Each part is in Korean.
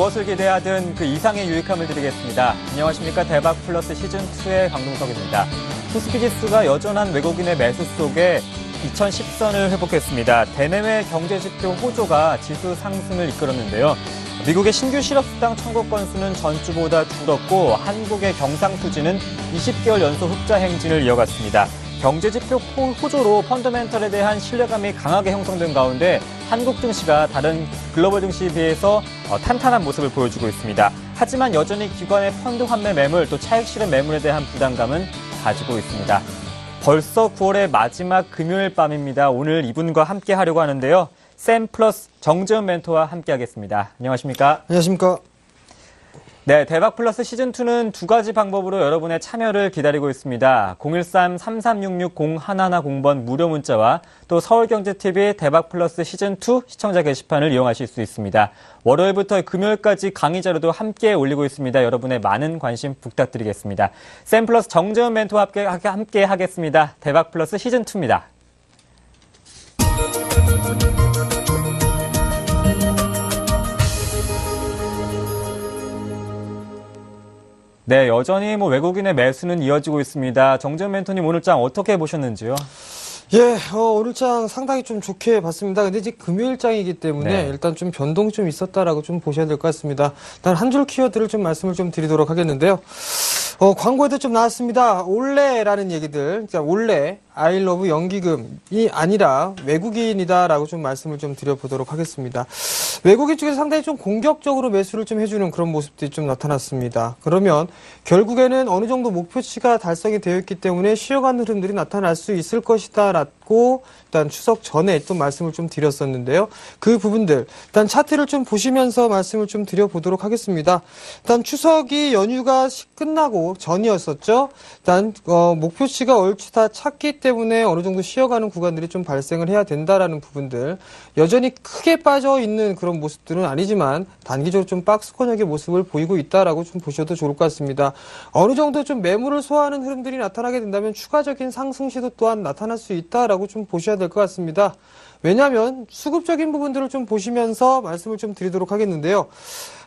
무엇을 기대하든 그 이상의 유익함을 드리겠습니다. 안녕하십니까. 대박 플러스 시즌2의 강동석입니다. 코스피 지수가 여전한 외국인의 매수 속에 2010선을 회복했습니다. 대내외 경제지표 호조가 지수 상승을 이끌었는데요. 미국의 신규 실업수당 청구 건수는 전주보다 줄었고 한국의 경상수지는 20개월 연속 흑자 행진을 이어갔습니다. 경제지표 호조로 펀더멘털에 대한 신뢰감이 강하게 형성된 가운데 한국 증시가 다른 글로벌 증시에 비해서 탄탄한 모습을 보여주고 있습니다. 하지만 여전히 기관의 펀드 환매 매물 또 차익 실현 매물에 대한 부담감은 가지고 있습니다. 벌써 9월의 마지막 금요일 밤입니다. 오늘 이분과 함께 하려고 하는데요. 샘 플러스 정재훈 멘토와 함께 하겠습니다. 안녕하십니까? 안녕하십니까? 네, 대박 플러스 시즌2는 두 가지 방법으로 여러분의 참여를 기다리고 있습니다. 013-3366-0110번 무료 문자와 또 서울경제TV 대박 플러스 시즌2 시청자 게시판을 이용하실 수 있습니다. 월요일부터 금요일까지 강의 자료도 함께 올리고 있습니다. 여러분의 많은 관심 부탁드리겠습니다. 샘 플러스 정재훈 멘토와 함께 하겠습니다. 대박 플러스 시즌2입니다. 네, 여전히 외국인의 매수는 이어지고 있습니다. 정재훈 멘토님 오늘 장 어떻게 보셨는지요? 예, 오늘 장 상당히 좀 좋게 봤습니다. 근데 이제 금요일장이기 때문에 네. 일단 좀 변동이 좀 있었다라고 좀 보셔야 될 것 같습니다. 일단 한 줄 키워드를 좀 말씀을 좀 드리도록 하겠는데요. 광고에도 좀 나왔습니다. 올레라는 얘기들. 자, 올레, 아이러브 연기금이 아니라 외국인이다라고 좀 말씀을 좀 드려보도록 하겠습니다. 외국인 쪽에서 상당히 좀 공격적으로 매수를 좀 해주는 그런 모습들이 좀 나타났습니다. 그러면 결국에는 어느 정도 목표치가 달성이 되어 있기 때문에 쉬어가는 흐름들이 나타날 수 있을 것이다라고 일단 추석 전에 또 말씀을 좀 드렸었는데요. 그 부분들 일단 차트를 좀 보시면서 말씀을 좀 드려보도록 하겠습니다. 일단 추석이 연휴가 끝나고 전이었었죠. 일단 목표치가 얼추 다 찼기 때문에 어느 정도 쉬어가는 구간들이 좀 발생을 해야 된다라는 부분들, 여전히 크게 빠져 있는 그런 모습들은 아니지만 단기적으로 좀 박스권역의 모습을 보이고 있다라고 좀 보셔도 좋을 것 같습니다. 어느 정도 좀 매물을 소화하는 흐름들이 나타나게 된다면 추가적인 상승 시도 또한 나타날 수 있다라고 좀 보셔야 될 것 같습니다. 왜냐하면 수급적인 부분들을 좀 보시면서 말씀을 좀 드리도록 하겠는데요.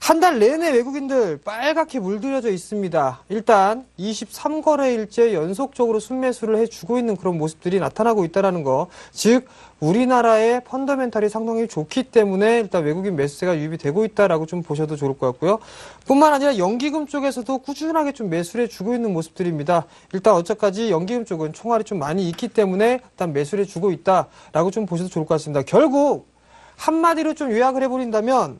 한 달 내내 외국인들 빨갛게 물들여져 있습니다. 일단 23거래일째 연속적으로 순매수를 해주고 있는 그런 모습들이 나타나고 있다는 거. 즉 우리나라의 펀더멘탈이 상당히 좋기 때문에 일단 외국인 매수세가 유입이 되고 있다라고 좀 보셔도 좋을 것 같고요. 뿐만 아니라 연기금 쪽에서도 꾸준하게 좀 매수를 해주고 있는 모습들입니다. 일단 어쩌까지 연기금 쪽은 총알이 좀 많이 있기 때문에 일단 매수를 해주고 있다라고 좀 보셔도 좋을 것 같습니다. 결국 한마디로 좀 요약을 해버린다면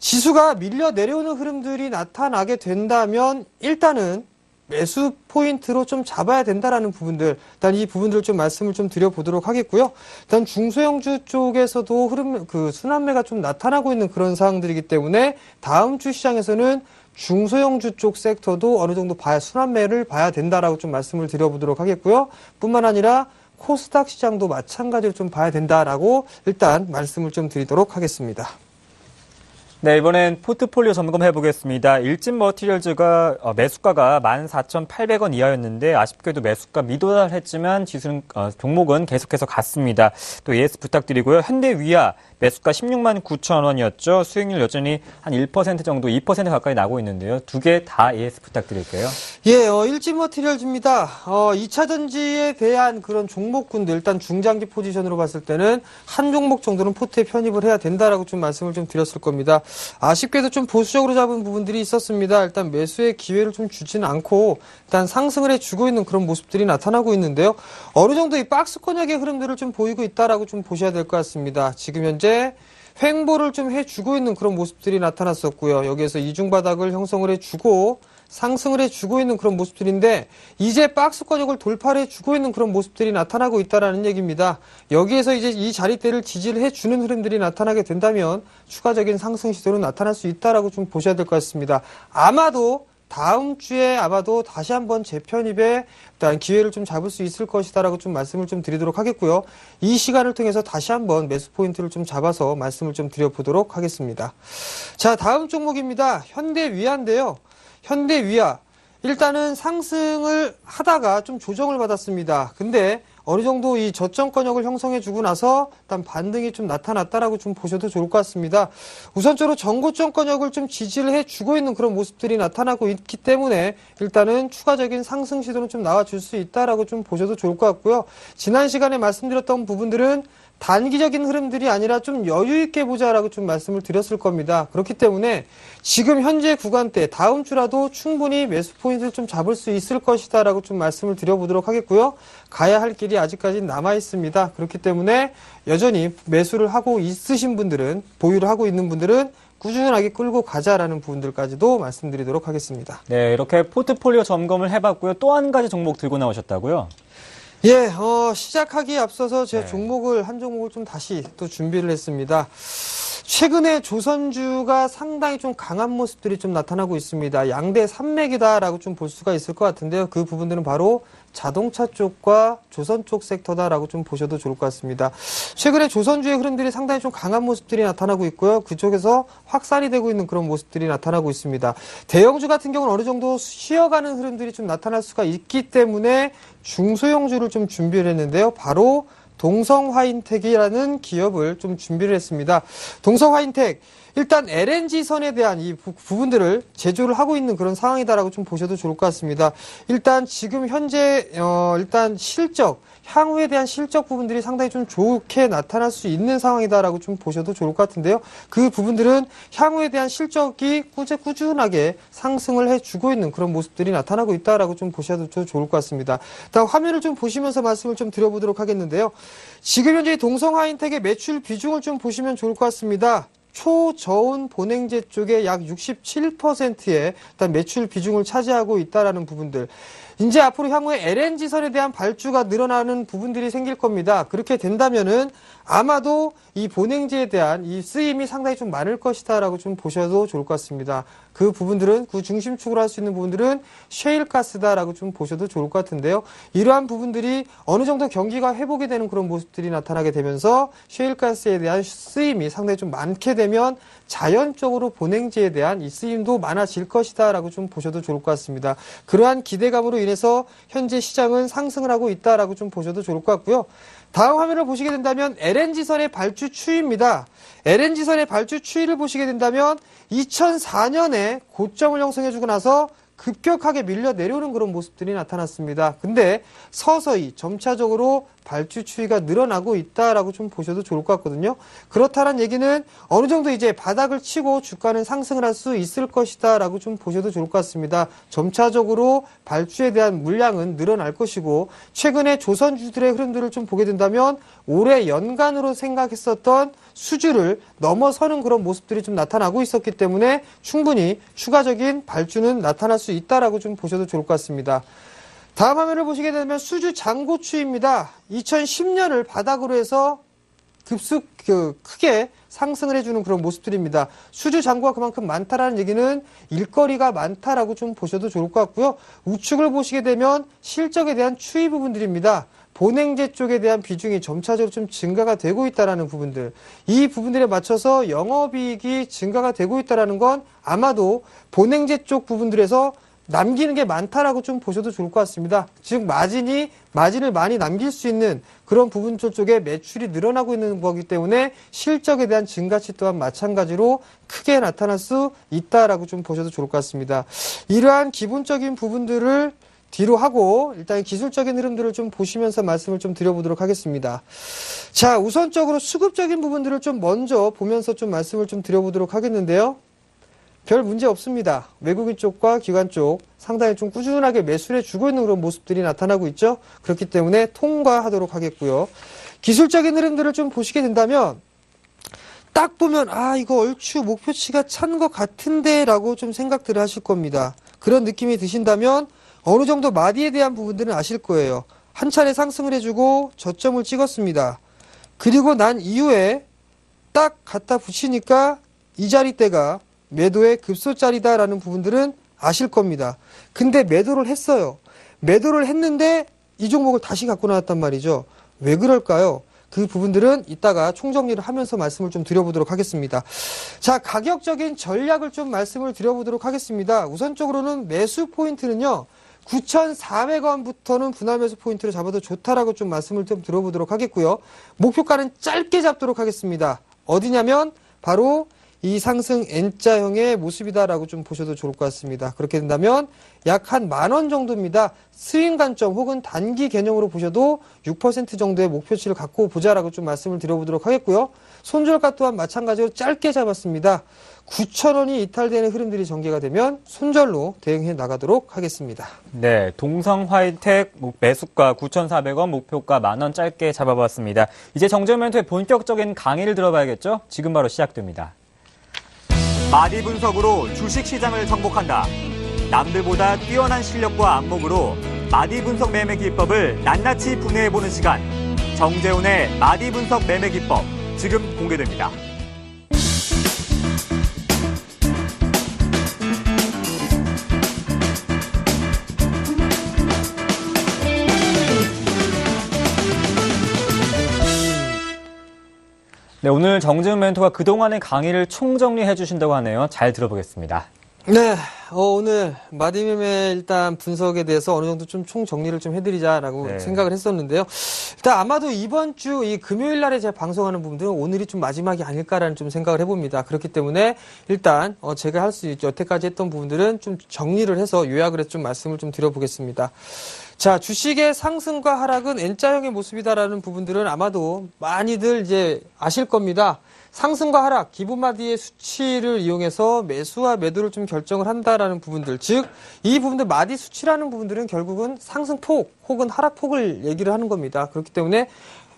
지수가 밀려 내려오는 흐름들이 나타나게 된다면 일단은 매수 포인트로 좀 잡아야 된다라는 부분들, 일단 이 부분들을 좀 말씀을 좀 드려보도록 하겠고요. 일단 중소형주 쪽에서도 순환매가 좀 나타나고 있는 그런 상황들이기 때문에 다음 주 시장에서는 중소형주 쪽 섹터도 어느 정도 순환매를 봐야 된다라고 좀 말씀을 드려보도록 하겠고요. 뿐만 아니라 코스닥 시장도 마찬가지로 좀 봐야 된다라고 일단 말씀을 좀 드리도록 하겠습니다. 네, 이번엔 포트폴리오 점검해 보겠습니다. 일진머티리얼즈가 매수가가 14,800원 이하였는데 아쉽게도 매수가 미도달했지만 지수는 종목은 계속해서 갔습니다. 또 ES 부탁드리고요. 현대위아 매수가 16만 9천 원이었죠. 수익률 여전히 한 1% 정도, 2% 가까이 나고 있는데요. 두 개 다 ES 부탁드릴게요. 예, 일진머티리얼즈입니다. 2차 전지에 대한 그런 종목군들, 일단 중장기 포지션으로 봤을 때는 한 종목 정도는 포트에 편입을 해야 된다라고 좀 말씀을 좀 드렸을 겁니다. 아쉽게도 좀 보수적으로 잡은 부분들이 있었습니다. 일단 매수의 기회를 좀 주지는 않고 일단 상승을 해주고 있는 그런 모습들이 나타나고 있는데요. 어느 정도 이 박스권역의 흐름들을 좀 보이고 있다라고 좀 보셔야 될 것 같습니다. 지금 현재 횡보를 좀 해주고 있는 그런 모습들이 나타났었고요. 여기에서 이중바닥을 형성을 해주고 상승을 해주고 있는 그런 모습들인데 이제 박스권역을 돌파를 해주고 있는 그런 모습들이 나타나고 있다는 얘기입니다. 여기에서 이제 이 자리대를 지지를 해주는 흐름들이 나타나게 된다면 추가적인 상승 시도로 나타날 수 있다라고 좀 보셔야 될 것 같습니다. 아마도 다음 주에 다시 한번 재편입에 일단 기회를 좀 잡을 수 있을 것이다라고 좀 말씀을 좀 드리도록 하겠고요. 이 시간을 통해서 다시 한번 매수 포인트를 좀 잡아서 말씀을 좀 드려보도록 하겠습니다. 자, 다음 종목입니다. 현대위아인데요. 현대위아 일단은 상승을 하다가 좀 조정을 받았습니다. 근데 어느 정도 이 저점권역을 형성해주고 나서 일단 반등이 좀 나타났다라고 좀 보셔도 좋을 것 같습니다. 우선적으로 전고점권역을 좀 지지를 해주고 있는 그런 모습들이 나타나고 있기 때문에 일단은 추가적인 상승 시도는 좀 나와줄 수 있다라고 좀 보셔도 좋을 것 같고요. 지난 시간에 말씀드렸던 부분들은 단기적인 흐름들이 아니라 좀 여유 있게 보자라고 좀 말씀을 드렸을 겁니다. 그렇기 때문에 지금 현재 구간대 다음 주라도 충분히 매수 포인트를 좀 잡을 수 있을 것이다라고 좀 말씀을 드려보도록 하겠고요. 가야 할 길이 아직까지 남아 있습니다. 그렇기 때문에 여전히 매수를 하고 있으신 분들은, 보유를 하고 있는 분들은 꾸준하게 끌고 가자라는 부분들까지도 말씀드리도록 하겠습니다. 네, 이렇게 포트폴리오 점검을 해봤고요. 또 한 가지 종목 들고 나오셨다고요? 예, 시작하기에 앞서서 제가 네. 한 종목을 좀 다시 또 준비를 했습니다. 최근에 조선주가 상당히 좀 강한 모습들이 좀 나타나고 있습니다. 양대 산맥이다라고 좀 볼 수가 있을 것 같은데요. 그 부분들은 바로 자동차 쪽과 조선 쪽 섹터다라고 좀 보셔도 좋을 것 같습니다. 최근에 조선주의 흐름들이 상당히 좀 강한 모습들이 나타나고 있고요. 그쪽에서 확산이 되고 있는 그런 모습들이 나타나고 있습니다. 대형주 같은 경우는 어느 정도 쉬어가는 흐름들이 좀 나타날 수가 있기 때문에 중소형주를 좀 준비를 했는데요. 바로 동성화인텍이라는 기업을 좀 준비를 했습니다. 동성화인텍, 일단 LNG선에 대한 이 부분들을 제조를 하고 있는 그런 상황이다라고 좀 보셔도 좋을 것 같습니다. 일단 지금 현재 일단 실적, 향후에 대한 실적 부분들이 상당히 좀 좋게 나타날 수 있는 상황이다라고 좀 보셔도 좋을 것 같은데요. 그 부분들은 향후에 대한 실적이 꾸준하게 상승을 해주고 있는 그런 모습들이 나타나고 있다라고 좀 보셔도 좋을 것 같습니다. 다음 화면을 좀 보시면서 말씀을 좀 드려보도록 하겠는데요. 지금 현재 동성화인텍의 매출 비중을 좀 보시면 좋을 것 같습니다. 초저온 본행제 쪽에 약 67%의 일단 매출 비중을 차지하고 있다라는 부분들. 이제 앞으로 향후에 LNG선에 대한 발주가 늘어나는 부분들이 생길 겁니다. 그렇게 된다면은 아마도 이 본행제에 대한 이 쓰임이 상당히 좀 많을 것이다라고 좀 보셔도 좋을 것 같습니다. 그 부분들은, 그 중심축으로 할 수 있는 부분들은 셰일가스다라고 좀 보셔도 좋을 것 같은데요. 이러한 부분들이 어느 정도 경기가 회복이 되는 그런 모습들이 나타나게 되면서 셰일가스에 대한 쓰임이 상당히 좀 많게 되면 자연적으로 본행제에 대한 이 쓰임도 많아질 것이다라고 좀 보셔도 좋을 것 같습니다. 그러한 기대감으로 인해서 현재 시장은 상승을 하고 있다라고 좀 보셔도 좋을 것 같고요. 다음 화면을 보시게 된다면 LNG선의 발주 추이입니다. LNG선의 발주 추이를 보시게 된다면 2004년에 고점을 형성해주고 나서 급격하게 밀려 내려오는 그런 모습들이 나타났습니다. 근데 서서히 점차적으로 발주 추이가 늘어나고 있다라고 좀 보셔도 좋을 것 같거든요. 그렇다는 얘기는 어느 정도 이제 바닥을 치고 주가는 상승을 할 수 있을 것이다라고 좀 보셔도 좋을 것 같습니다. 점차적으로 발주에 대한 물량은 늘어날 것이고 최근에 조선주들의 흐름들을 좀 보게 된다면 올해 연간으로 생각했었던 수주를 넘어서는 그런 모습들이 좀 나타나고 있었기 때문에 충분히 추가적인 발주는 나타날 수 있다라고 좀 보셔도 좋을 것 같습니다. 다음 화면을 보시게 되면 수주 잔고 추이입니다. 2010년을 바닥으로 해서 크게 상승을 해주는 그런 모습들입니다. 수주 잔고가 그만큼 많다라는 얘기는 일거리가 많다라고 좀 보셔도 좋을 것 같고요. 우측을 보시게 되면 실적에 대한 추이 부분들입니다. 본행제 쪽에 대한 비중이 점차적으로 좀 증가가 되고 있다라는 부분들, 이 부분들에 맞춰서 영업이익이 증가가 되고 있다라는 건 아마도 본행제 쪽 부분들에서 남기는 게 많다라고 좀 보셔도 좋을 것 같습니다. 즉 마진을 많이 남길 수 있는 그런 부분 쪽에 매출이 늘어나고 있는 거기 때문에 실적에 대한 증가치 또한 마찬가지로 크게 나타날 수 있다라고 좀 보셔도 좋을 것 같습니다. 이러한 기본적인 부분들을 뒤로 하고 일단 기술적인 흐름들을 좀 보시면서 말씀을 좀 드려보도록 하겠습니다. 자, 우선적으로 수급적인 부분들을 좀 먼저 보면서 좀 말씀을 좀 드려보도록 하겠는데요. 별 문제 없습니다. 외국인 쪽과 기관 쪽 상당히 좀 꾸준하게 매수를 해주고 있는 그런 모습들이 나타나고 있죠. 그렇기 때문에 통과하도록 하겠고요. 기술적인 흐름들을 좀 보시게 된다면 딱 보면 이거 얼추 목표치가 찬 것 같은데 라고 좀 생각들을 하실 겁니다. 그런 느낌이 드신다면 어느 정도 마디에 대한 부분들은 아실 거예요. 한 차례 상승을 해주고 저점을 찍었습니다. 그리고 난 이후에 딱 갖다 붙이니까 이 자리대가 매도의 급소짜리다라는 부분들은 아실 겁니다. 근데 매도를 했어요. 매도를 했는데 이 종목을 다시 갖고 나왔단 말이죠. 왜 그럴까요? 그 부분들은 이따가 총정리를 하면서 말씀을 좀 드려보도록 하겠습니다. 자, 가격적인 전략을 좀 말씀을 드려보도록 하겠습니다. 우선적으로는 매수 포인트는요. 9,400원부터는 분할 매수 포인트를 잡아도 좋다라고 좀 말씀을 좀 들어보도록 하겠고요. 목표가는 짧게 잡도록 하겠습니다. 어디냐면 바로 이 상승 N자형의 모습이다라고 좀 보셔도 좋을 것 같습니다. 그렇게 된다면 약 한 10,000원 정도입니다. 스윙 관점 혹은 단기 개념으로 보셔도 6% 정도의 목표치를 갖고 보자라고 좀 말씀을 드려보도록 하겠고요. 손절가 또한 마찬가지로 짧게 잡았습니다. 9,000원이 이탈되는 흐름들이 전개가 되면 손절로 대응해 나가도록 하겠습니다. 네, 동성 화이텍 매수가 9,400원, 목표가 10,000원 짧게 잡아봤습니다. 이제 정제멘토의 본격적인 강의를 들어봐야겠죠? 지금 바로 시작됩니다. 마디 분석으로 주식시장을 정복한다. 남들보다 뛰어난 실력과 안목으로 마디 분석 매매 기법을 낱낱이 분해해보는 시간. 정재훈의 마디 분석 매매 기법, 지금 공개됩니다. 네, 오늘 정재훈 멘토가 그동안의 강의를 총정리해 주신다고 하네요. 잘 들어보겠습니다. 네, 오늘 마디매매 일단 분석에 대해서 어느 정도 좀 총정리를 좀 해드리자라고 생각을 했었는데요. 일단 아마도 이번 주 이 금요일 날에 제가 방송하는 부분들은 오늘이 좀 마지막이 아닐까라는 좀 생각을 해봅니다. 그렇기 때문에 일단 제가 할 수 있죠. 여태까지 했던 부분들은 좀 정리를 해서 요약을 해서 좀 말씀을 좀 드려보겠습니다. 자, 주식의 상승과 하락은 N자형의 모습이다라는 부분들은 아마도 많이들 이제 아실 겁니다. 상승과 하락, 기본마디의 수치를 이용해서 매수와 매도를 좀 결정을 한다라는 부분들, 즉 이 부분들 마디 수치라는 부분들은 결국은 상승폭 혹은 하락폭을 얘기를 하는 겁니다. 그렇기 때문에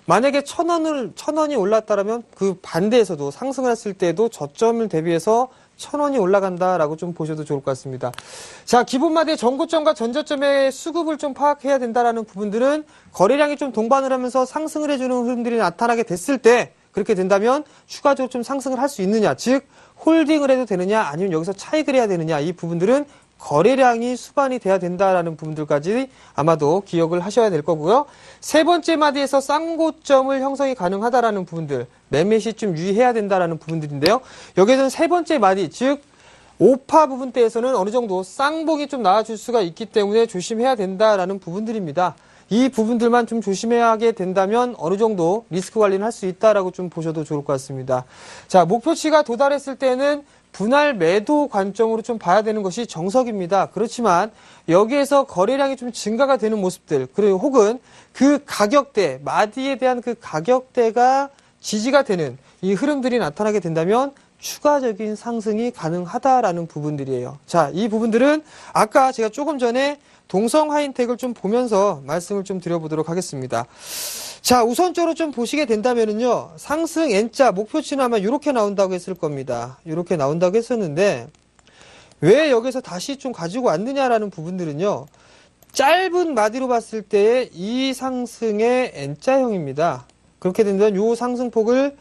만약에 1,000원이 올랐다라면 그 반대에서도 상승을 했을 때에도 저점을 대비해서 1,000원이 올라간다라고 좀 보셔도 좋을 것 같습니다. 자, 기본마디의 전고점과 전저점의 수급을 좀 파악해야 된다라는 부분들은 거래량이 좀 동반을 하면서 상승을 해주는 흐름들이 나타나게 됐을 때 그렇게 된다면 추가적으로 좀 상승을 할 수 있느냐, 즉 홀딩을 해도 되느냐 아니면 여기서 차익을 해야 되느냐, 이 부분들은 거래량이 수반이 돼야 된다라는 부분들까지 아마도 기억을 하셔야 될 거고요. 세 번째 마디에서 쌍고점을 형성이 가능하다라는 부분들, 매매 시점 유의해야 된다라는 부분들인데요. 여기에서는 세 번째 마디, 즉 5파 부분대에서는 어느 정도 쌍봉이 좀 나와줄 수가 있기 때문에 조심해야 된다라는 부분들입니다. 이 부분들만 좀 조심하게 된다면 어느 정도 리스크 관리는 할 수 있다라고 좀 보셔도 좋을 것 같습니다. 자, 목표치가 도달했을 때는 분할 매도 관점으로 좀 봐야 되는 것이 정석입니다. 그렇지만 여기에서 거래량이 좀 증가가 되는 모습들, 그리고 혹은 그 가격대, 마디에 대한 그 가격대가 지지가 되는 이 흐름들이 나타나게 된다면 추가적인 상승이 가능하다라는 부분들이에요. 자, 이 부분들은 아까 제가 조금 전에 동성 하이텍을 좀 보면서 말씀을 좀 드려보도록 하겠습니다. 자, 우선적으로 좀 보시게 된다면은요, 상승 N자 목표치는 아마 이렇게 나온다고 했을 겁니다. 이렇게 나온다고 했었는데, 왜 여기서 다시 좀 가지고 왔느냐라는 부분들은요, 짧은 마디로 봤을 때 이 상승의 N자형입니다. 그렇게 된다면 이 상승폭을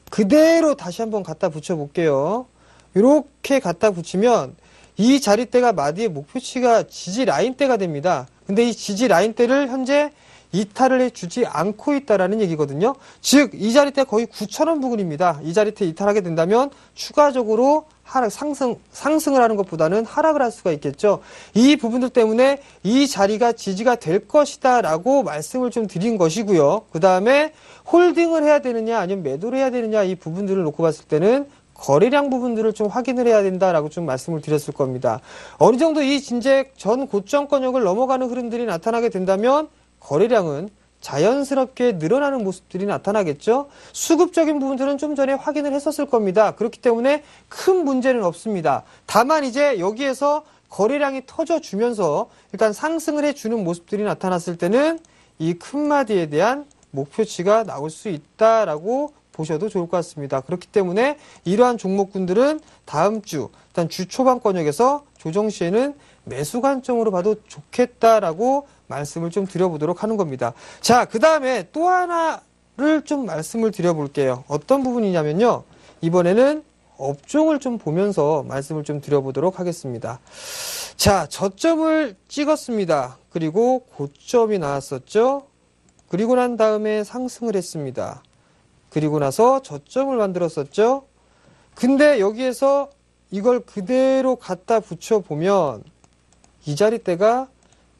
그대로 다시 한번 갖다 붙여 볼게요. 이렇게 갖다 붙이면 이 자리대가 마디의 목표치가 지지 라인대가 됩니다. 근데 이 지지 라인대를 현재 이탈을 해주지 않고 있다라는 얘기거든요. 즉, 이 자리대 거의 9,000원 부근입니다. 이 자리대 이탈하게 된다면 추가적으로 상승을 하는 것보다는 하락을 할 수가 있겠죠. 이 부분들 때문에 이 자리가 지지가 될 것이다 라고 말씀을 좀 드린 것이고요. 그 다음에 홀딩을 해야 되느냐 아니면 매도를 해야 되느냐, 이 부분들을 놓고 봤을 때는 거래량 부분들을 좀 확인을 해야 된다라고 좀 말씀을 드렸을 겁니다. 어느 정도 이 진즉 전 고점권역을 넘어가는 흐름들이 나타나게 된다면 거래량은 자연스럽게 늘어나는 모습들이 나타나겠죠. 수급적인 부분들은 좀 전에 확인을 했었을 겁니다. 그렇기 때문에 큰 문제는 없습니다. 다만 이제 여기에서 거래량이 터져주면서 일단 상승을 해주는 모습들이 나타났을 때는 이 큰 마디에 대한 목표치가 나올 수 있다라고 보셔도 좋을 것 같습니다. 그렇기 때문에 이러한 종목군들은 다음 주, 일단 주 초반권역에서 조정 시에는 매수 관점으로 봐도 좋겠다라고 말씀을 좀 드려보도록 하는 겁니다. 자, 그 다음에 또 하나를 좀 말씀을 드려볼게요. 어떤 부분이냐면요, 이번에는 업종을 좀 보면서 말씀을 좀 드려보도록 하겠습니다. 자, 저점을 찍었습니다. 그리고 고점이 나왔었죠. 그리고 난 다음에 상승을 했습니다. 그리고 나서 저점을 만들었었죠. 근데 여기에서 이걸 그대로 갖다 붙여보면 이 자리대가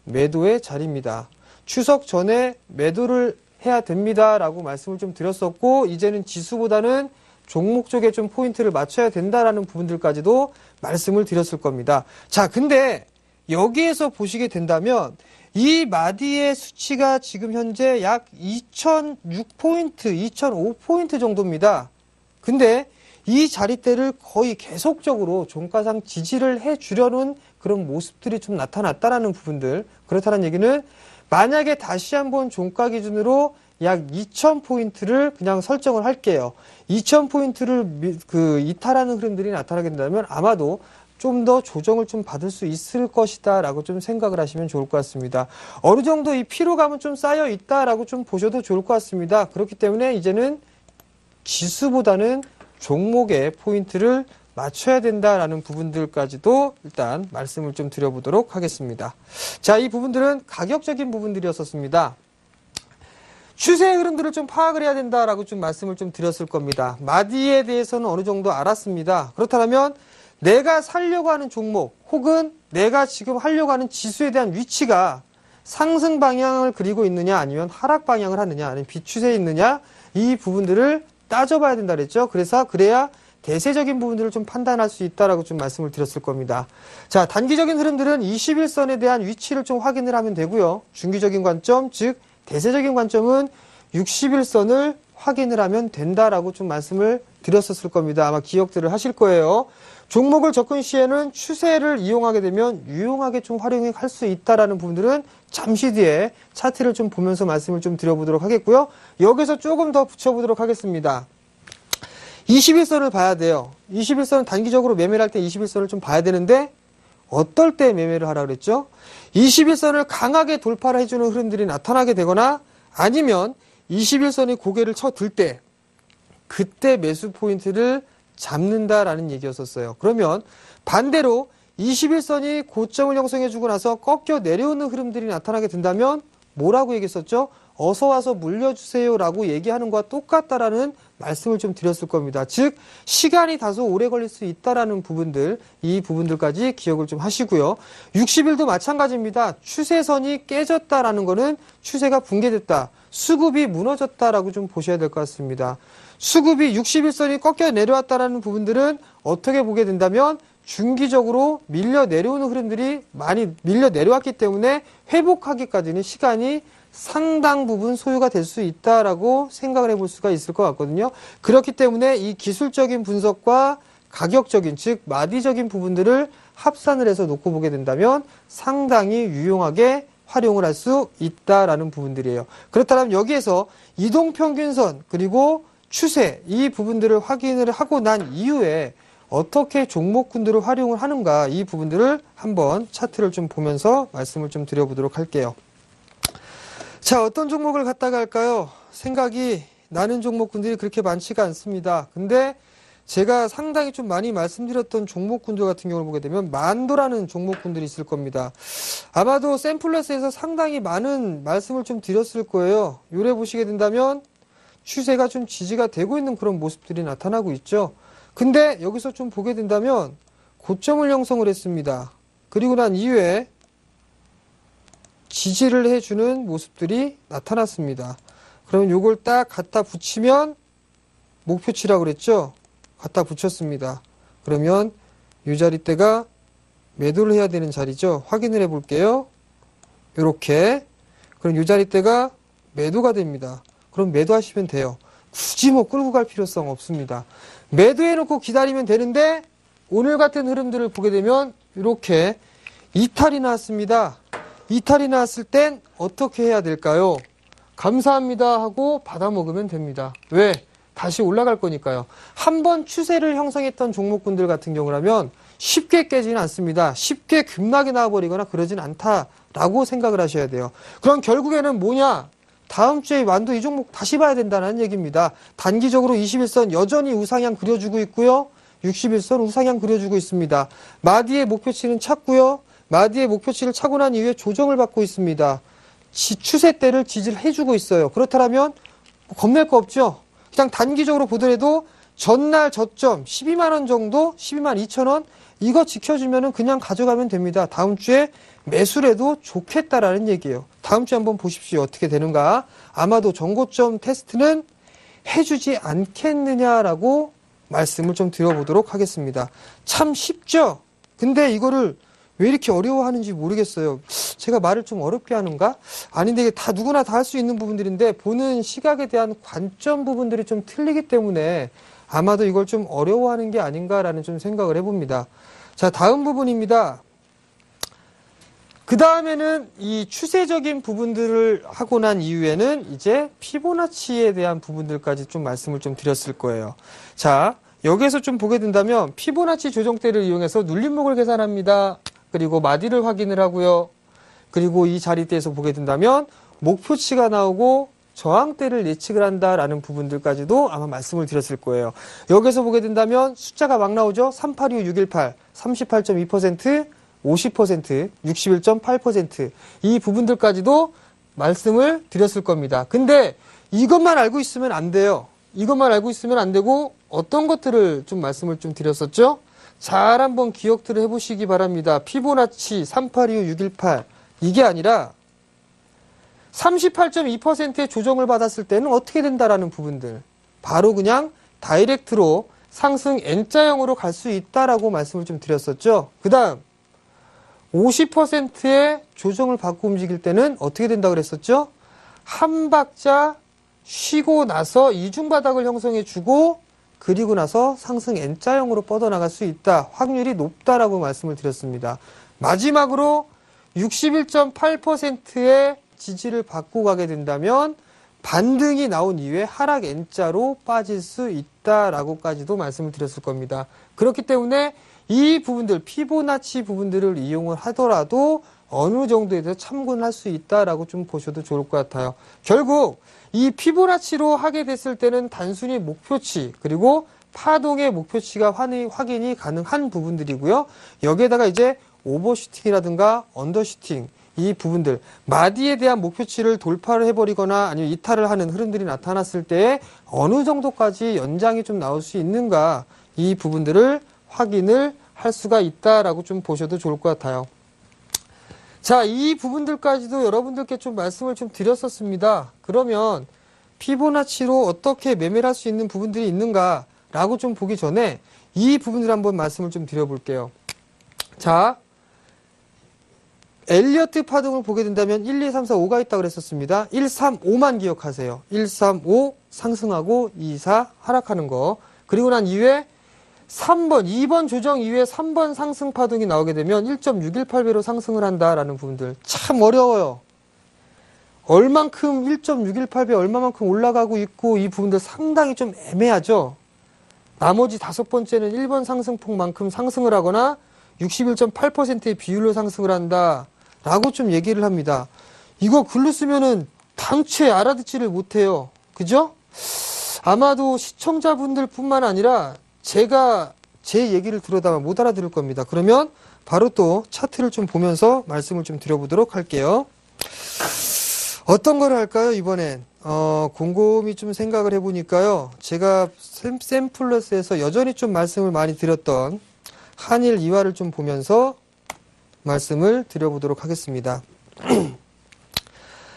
매도의 자리입니다. 추석 전에 매도를 해야 됩니다라고 말씀을 좀 드렸었고, 이제는 지수보다는 종목 쪽에 좀 포인트를 맞춰야 된다라는 부분들까지도 말씀을 드렸을 겁니다. 자, 근데 여기에서 보시게 된다면 이 마디의 수치가 지금 현재 약 2006포인트, 2005포인트 정도입니다. 근데 이 자리대를 거의 계속적으로 종가상 지지를 해주려는 그런 모습들이 좀 나타났다라는 부분들. 그렇다는 얘기는 만약에 다시 한번 종가 기준으로 약 2000포인트를 그냥 설정을 할게요. 2000포인트를 이탈하는 흐름들이 나타나게 된다면 아마도 좀 더 조정을 좀 받을 수 있을 것이다 라고 좀 생각을 하시면 좋을 것 같습니다. 어느 정도 이 피로감은 좀 쌓여 있다라고 좀 보셔도 좋을 것 같습니다. 그렇기 때문에 이제는 지수보다는 종목에 포인트를 맞춰야 된다라는 부분들까지도 일단 말씀을 좀 드려보도록 하겠습니다. 자, 이 부분들은 가격적인 부분들이었었습니다. 추세 흐름들을 좀 파악을 해야 된다라고 좀 말씀을 좀 드렸을 겁니다. 마디에 대해서는 어느 정도 알았습니다. 그렇다면 내가 살려고 하는 종목 혹은 내가 지금 하려고 하는 지수에 대한 위치가 상승 방향을 그리고 있느냐 아니면 하락 방향을 하느냐 아니면 비추세에 있느냐 이 부분들을 따져봐야 된다 그랬죠. 그래야 대세적인 부분들을 좀 판단할 수 있다라고 좀 말씀을 드렸을 겁니다. 자, 단기적인 흐름들은 21선에 대한 위치를 좀 확인을 하면 되고요. 중기적인 관점, 즉 대세적인 관점은 61선을 확인을 하면 된다라고 좀 말씀을 드렸었을 겁니다. 아마 기억들을 하실 거예요. 종목을 접근 시에는 추세를 이용하게 되면 유용하게 좀 활용할 수 있다라는 부분들은 잠시 뒤에 차트를 좀 보면서 말씀을 좀 드려보도록 하겠고요. 여기서 조금 더 붙여보도록 하겠습니다. 21선을 봐야 돼요. 21선은 단기적으로 매매를 할 때 21선을 좀 봐야 되는데 어떨 때 매매를 하라 그랬죠? 21선을 강하게 돌파를 해주는 흐름들이 나타나게 되거나 아니면 21선이 고개를 쳐들 때 그때 매수 포인트를 잡는다라는 얘기였었어요. 그러면 반대로 21선이 고점을 형성해주고 나서 꺾여 내려오는 흐름들이 나타나게 된다면 뭐라고 얘기했었죠? 어서 와서 물려주세요라고 얘기하는 것과 똑같다라는 말씀을 좀 드렸을 겁니다. 즉 시간이 다소 오래 걸릴 수 있다라는 부분들, 이 부분들까지 기억을 좀 하시고요. 60일도 마찬가지입니다. 추세선이 깨졌다라는 거는 추세가 붕괴됐다, 수급이 무너졌다라고 좀 보셔야 될 것 같습니다. 수급이 61선이 꺾여 내려왔다라는 부분들은 어떻게 보게 된다면 중기적으로 밀려 내려오는 흐름들이 많이 밀려 내려왔기 때문에 회복하기까지는 시간이 상당 부분 소요가 될 수 있다라고 생각을 해볼 수가 있을 것 같거든요. 그렇기 때문에 이 기술적인 분석과 가격적인, 즉 마디적인 부분들을 합산을 해서 놓고 보게 된다면 상당히 유용하게 활용을 할 수 있다라는 부분들이에요. 그렇다면 여기에서 이동평균선 그리고 추세 이 부분들을 확인을 하고 난 이후에 어떻게 종목군들을 활용을 하는가 이 부분들을 한번 차트를 좀 보면서 말씀을 좀 드려보도록 할게요. 자, 어떤 종목을 갖다가 할까요? 생각이 나는 종목군들이 그렇게 많지가 않습니다. 근데 제가 상당히 좀 많이 말씀드렸던 종목군들 같은 경우를 보게 되면 만도라는 종목군들이 있을 겁니다. 아마도 샘플러스에서 상당히 많은 말씀을 좀 드렸을 거예요. 요래 보시게 된다면 추세가 좀 지지가 되고 있는 그런 모습들이 나타나고 있죠. 근데 여기서 좀 보게 된다면 고점을 형성을 했습니다. 그리고 난 이후에 지지를 해주는 모습들이 나타났습니다. 그러면 요걸 딱 갖다 붙이면 목표치라고 그랬죠? 갖다 붙였습니다. 그러면 이 자리대가 매도를 해야 되는 자리죠. 확인을 해 볼게요. 요렇게. 그럼 이 자리대가 매도가 됩니다. 그럼 매도하시면 돼요. 굳이 뭐 끌고 갈 필요성 없습니다. 매도해놓고 기다리면 되는데 오늘 같은 흐름들을 보게 되면 이렇게 이탈이 나왔습니다. 이탈이 나왔을 땐 어떻게 해야 될까요? 감사합니다 하고 받아먹으면 됩니다. 왜? 다시 올라갈 거니까요. 한번 추세를 형성했던 종목군들 같은 경우라면 쉽게 깨지는 않습니다. 쉽게 급락이 나와버리거나 그러진 않다라고 생각을 하셔야 돼요. 그럼 결국에는 뭐냐? 다음 주에 완도 이 종목 다시 봐야 된다는 얘기입니다. 단기적으로 21선 여전히 우상향 그려주고 있고요. 61선 우상향 그려주고 있습니다. 마디의 목표치는 찾고요. 마디의 목표치를 차고 난 이후에 조정을 받고 있습니다. 추세대를 지지를 해주고 있어요. 그렇다면 겁낼 거 없죠. 그냥 단기적으로 보더라도 전날 저점 12만 원 정도, 12만 2천 원 이거 지켜주면은 그냥 가져가면 됩니다. 다음 주에 매수해도 좋겠다라는 얘기예요. 다음 주에 한번 보십시오. 어떻게 되는가. 아마도 정고점 테스트는 해주지 않겠느냐라고 말씀을 좀 드려보도록 하겠습니다. 참 쉽죠? 근데 이거를 왜 이렇게 어려워하는지 모르겠어요. 제가 말을 좀 어렵게 하는가? 아닌데 이게 다 누구나 다 할 수 있는 부분들인데 보는 시각에 대한 관점 부분들이 좀 틀리기 때문에 아마도 이걸 좀 어려워하는 게 아닌가라는 좀 생각을 해봅니다. 자, 다음 부분입니다. 그 다음에는 이 추세적인 부분들을 하고 난 이후에는 이제 피보나치에 대한 부분들까지 좀 말씀을 좀 드렸을 거예요. 자, 여기에서 좀 보게 된다면 피보나치 조정대를 이용해서 눌림목을 계산합니다. 그리고 마디를 확인을 하고요. 그리고 이 자리대에서 보게 된다면 목표치가 나오고 저항대를 예측을 한다라는 부분들까지도 아마 말씀을 드렸을 거예요. 여기서 보게 된다면 숫자가 막 나오죠. 386, 618, 38.2%, 50%, 61.8%. 이 부분들까지도 말씀을 드렸을 겁니다. 근데 이것만 알고 있으면 안 돼요. 이것만 알고 있으면 안 되고 어떤 것들을 좀 말씀을 좀 드렸었죠? 잘 한번 기억들을 해보시기 바랍니다. 피보나치 382, 618 이게 아니라 38.2%의 조정을 받았을 때는 어떻게 된다라는 부분들. 바로 그냥 다이렉트로 상승 N자형으로 갈 수 있다라고 말씀을 좀 드렸었죠. 그 다음 50%의 조정을 받고 움직일 때는 어떻게 된다고 그랬었죠? 한 박자 쉬고 나서 이중바닥을 형성해주고 그리고 나서 상승 N자형으로 뻗어나갈 수 있다. 확률이 높다라고 말씀을 드렸습니다. 마지막으로 61.8%의 지지를 받고 가게 된다면 반등이 나온 이후에 하락 N자로 빠질 수 있다라고까지도 말씀을 드렸을 겁니다. 그렇기 때문에 이 부분들, 피보나치 부분들을 이용을 하더라도 어느 정도에 대해서 참고는 할 수 있다라고 좀 보셔도 좋을 것 같아요. 결국 이 피보나치로 하게 됐을 때는 단순히 목표치 그리고 파동의 목표치가 확인이 가능한 부분들이고요. 여기에다가 이제 오버슈팅이라든가 언더슈팅 이 부분들 마디에 대한 목표치를 돌파를 해버리거나 아니면 이탈을 하는 흐름들이 나타났을 때 어느 정도까지 연장이 좀 나올 수 있는가 이 부분들을 확인을 할 수가 있다라고 좀 보셔도 좋을 것 같아요. 자, 이 부분들까지도 여러분들께 좀 말씀을 좀 드렸었습니다. 그러면 피보나치로 어떻게 매매를 할 수 있는 부분들이 있는가라고 좀 보기 전에 이 부분들 한번 말씀을 좀 드려볼게요. 자, 엘리어트 파동을 보게 된다면 1, 2, 3, 4, 5가 있다고 그랬었습니다. 1, 3, 5만 기억하세요. 1, 3, 5 상승하고 2, 4 하락하는 거. 그리고 난 이후에 3번, 2번 조정 이후에 3번 상승 파동이 나오게 되면 1.618배로 상승을 한다라는 부분들. 참 어려워요. 얼만큼 1.618배 얼마만큼 올라가고 있고 이 부분들 상당히 좀 애매하죠. 나머지 5번째는 1번 상승폭만큼 상승을 하거나 61.8%의 비율로 상승을 한다 라고 좀 얘기를 합니다. 이거 글로 쓰면은 당최 알아듣지를 못해요. 그죠? 아마도 시청자분들 뿐만 아니라 제가 제 얘기를 들어다가 못 알아들을 겁니다. 그러면 바로 또 차트를 좀 보면서 말씀을 좀 드려보도록 할게요. 어떤 걸 할까요, 이번엔? 곰곰이 좀 생각을 해보니까요. 제가 샘플러스에서 여전히 좀 말씀을 많이 드렸던 한일 이화를 좀 보면서 말씀을 드려보도록 하겠습니다.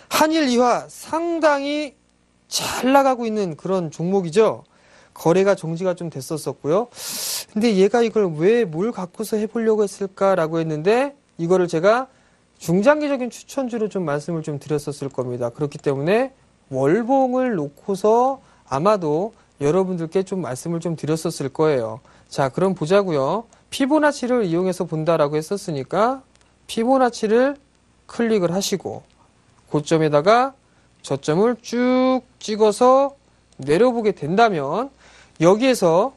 한일 이화 상당히 잘 나가고 있는 그런 종목이죠. 거래가 정지가 좀 됐었었고요. 근데 얘가 이걸 왜 뭘 갖고서 해보려고 했을까라고 했는데 이거를 제가 중장기적인 추천주로 좀 말씀을 좀 드렸었을 겁니다. 그렇기 때문에 월봉을 놓고서 아마도 여러분들께 좀 말씀을 좀 드렸었을 거예요. 자, 그럼 보자고요. 피보나치를 이용해서 본다라고 했었으니까 피보나치를 클릭을 하시고 고점에다가 저점을 쭉 찍어서 내려보게 된다면 여기에서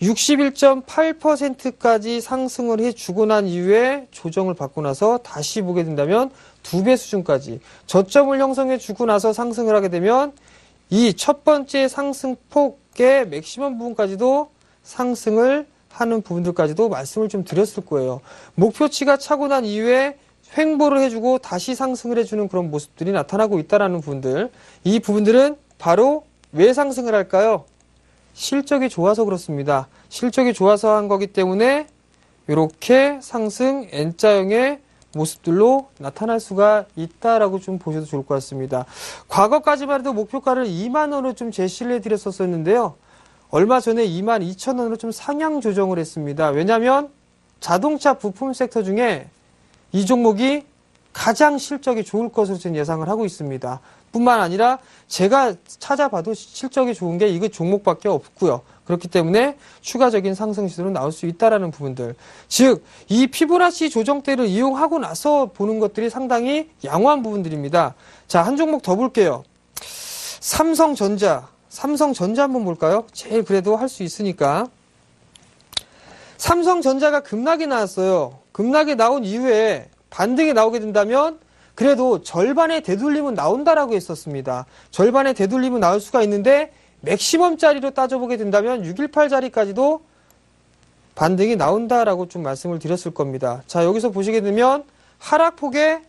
61.8%까지 상승을 해주고 난 이후에 조정을 받고 나서 다시 보게 된다면 2배 수준까지 저점을 형성해 주고 나서 상승을 하게 되면 이 첫 번째 상승폭의 맥시멈 부분까지도 상승을 하는 부분들까지도 말씀을 좀 드렸을 거예요. 목표치가 차고 난 이후에 횡보를 해주고 다시 상승을 해주는 그런 모습들이 나타나고 있다는 부분들. 이 부분들은 바로 왜 상승을 할까요? 실적이 좋아서 그렇습니다. 실적이 좋아서 한 거기 때문에 이렇게 상승 N자형의 모습들로 나타날 수가 있다라고 좀 보셔도 좋을 것 같습니다. 과거까지만 해도 목표가를 2만 원으로 좀 제시를 해드렸었는데요. 얼마 전에 2만 2천 원으로 좀 상향 조정을 했습니다. 왜냐하면 자동차 부품 섹터 중에 이 종목이 가장 실적이 좋을 것으로 저는 예상을 하고 있습니다. 뿐만 아니라 제가 찾아봐도 실적이 좋은 게 이거 종목밖에 없고요. 그렇기 때문에 추가적인 상승 시도로 나올 수 있다라는 부분들. 즉, 이 피보나치 조정대를 이용하고 나서 보는 것들이 상당히 양호한 부분들입니다. 자, 한 종목 더 볼게요. 삼성전자 한번 볼까요? 제일 그래도 할 수 있으니까. 삼성전자가 급락이 나왔어요. 급락이 나온 이후에 반등이 나오게 된다면 그래도 절반의 되돌림은 나온다라고 했었습니다. 절반의 되돌림은 나올 수가 있는데 맥시멈짜리로 따져보게 된다면 618짜리까지도 반등이 나온다라고 좀 말씀을 드렸을 겁니다. 자, 여기서 보시게 되면 하락폭의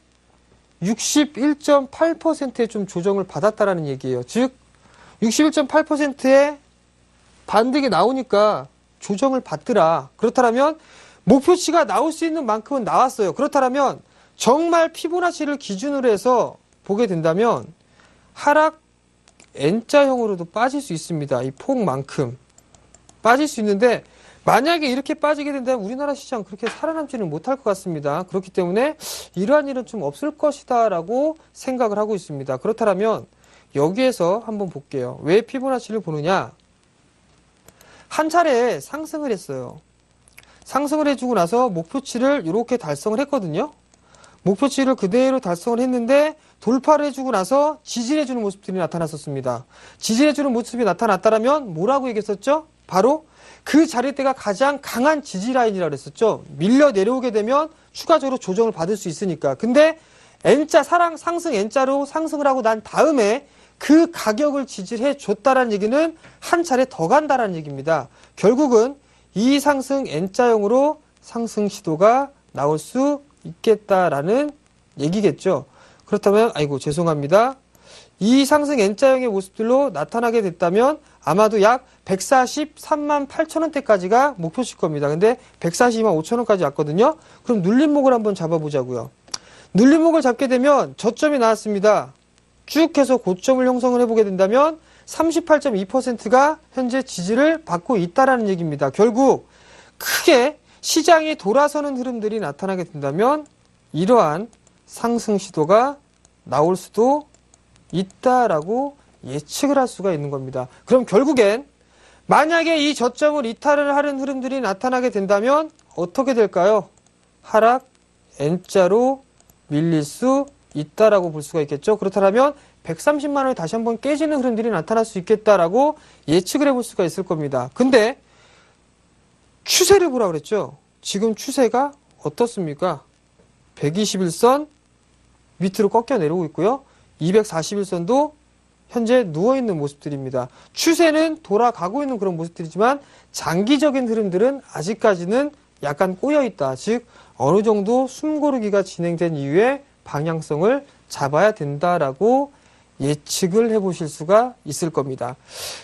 61.8%의 좀 조정을 받았다라는 얘기예요. 즉 61.8%의 반등이 나오니까 조정을 받더라. 그렇다면 목표치가 나올 수 있는 만큼은 나왔어요. 그렇다면 정말 피보나치를 기준으로 해서 보게 된다면 하락 N자형으로도 빠질 수 있습니다. 이 폭만큼 빠질 수 있는데 만약에 이렇게 빠지게 된다면 우리나라 시장 그렇게 살아남지는 못할 것 같습니다. 그렇기 때문에 이러한 일은 좀 없을 것이다 라고 생각을 하고 있습니다. 그렇다면 여기에서 한번 볼게요. 왜 피보나치를 보느냐? 한 차례 상승을 했어요. 상승을 해주고 나서 목표치를 이렇게 달성을 했거든요. 목표치를 그대로 달성을 했는데 돌파를 해주고 나서 지지해주는 모습들이 나타났었습니다. 지지해주는 모습이 나타났다면 뭐라고 얘기했었죠? 바로 그 자리대가 가장 강한 지지 라인이라고 했었죠. 밀려 내려오게 되면 추가적으로 조정을 받을 수 있으니까. 근데 N자 상승 N자로 상승을 하고 난 다음에 그 가격을 지지해 줬다라는 얘기는 한 차례 더 간다라는 얘기입니다. 결국은 이 상승 N자형으로 상승 시도가 나올 수 있겠다라는 얘기겠죠. 그렇다면 아이고 죄송합니다. 이 상승 N자형의 모습들로 나타나게 됐다면 아마도 약 143만 8천 원대까지가 목표칠 겁니다. 근데 142만 5천 원까지 왔거든요. 그럼 눌림목을 한번 잡아보자고요. 눌림목을 잡게 되면 저점이 나왔습니다. 쭉 해서 고점을 형성을 해보게 된다면 38.2%가 현재 지지를 받고 있다라는 얘기입니다. 결국 크게 시장이 돌아서는 흐름들이 나타나게 된다면 이러한 상승 시도가 나올 수도 있다라고 예측을 할 수가 있는 겁니다. 그럼 결국엔 만약에 이 저점을 이탈을 하는 흐름들이 나타나게 된다면 어떻게 될까요? 하락 N자로 밀릴 수 있다라고 볼 수가 있겠죠. 그렇다면 130만 원이 다시 한번 깨지는 흐름들이 나타날 수 있겠다라고 예측을 해볼 수가 있을 겁니다. 근데 추세를 보라 그랬죠. 지금 추세가 어떻습니까? 121선 밑으로 꺾여 내려오고 있고요. 241선도 현재 누워있는 모습들입니다. 추세는 돌아가고 있는 그런 모습들이지만 장기적인 흐름들은 아직까지는 약간 꼬여있다. 즉 어느 정도 숨고르기가 진행된 이후에 방향성을 잡아야 된다라고 예측을 해보실 수가 있을 겁니다.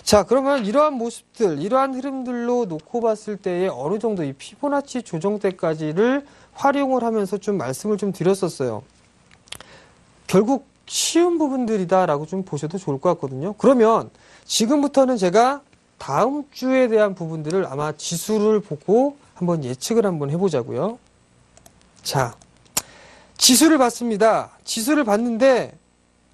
자, 그러면 이러한 모습들, 이러한 흐름들로 놓고 봤을 때에 어느 정도 이 피보나치 조정대까지를 활용을 하면서 좀 말씀을 좀 드렸었어요. 결국 쉬운 부분들이다라고 좀 보셔도 좋을 것 같거든요. 그러면 지금부터는 제가 다음 주에 대한 부분들을 아마 지수를 보고 한번 예측을 한번 해보자고요. 자, 지수를 봤습니다. 지수를 봤는데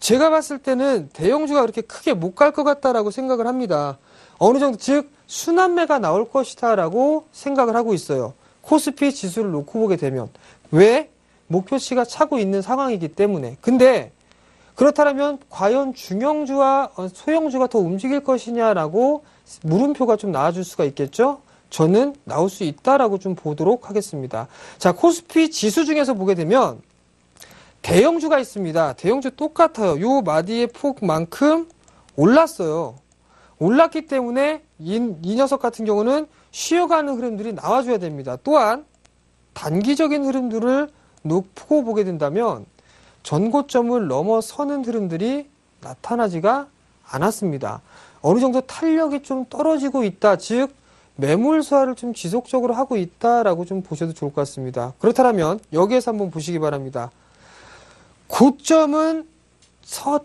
제가 봤을 때는 대형주가 그렇게 크게 못 갈 것 같다라고 생각을 합니다. 어느 정도 즉 순환매가 나올 것이다라고 생각을 하고 있어요. 코스피 지수를 놓고 보게 되면 왜? 목표치가 차고 있는 상황이기 때문에. 근데 그렇다면 과연 중형주와 소형주가 더 움직일 것이냐라고 물음표가 좀 나와줄 수가 있겠죠? 저는 나올 수 있다라고 좀 보도록 하겠습니다. 자, 코스피 지수 중에서 보게 되면 대형주가 있습니다. 대형주 똑같아요. 요 마디의 폭만큼 올랐어요. 올랐기 때문에 이 녀석 같은 경우는 쉬어가는 흐름들이 나와줘야 됩니다. 또한 단기적인 흐름들을 놓고 보게 된다면 전고점을 넘어서는 흐름들이 나타나지가 않았습니다. 어느 정도 탄력이 좀 떨어지고 있다. 즉 매물 수하를 좀 지속적으로 하고 있다라고 좀 보셔도 좋을 것 같습니다. 그렇다면 여기에서 한번 보시기 바랍니다. 고점은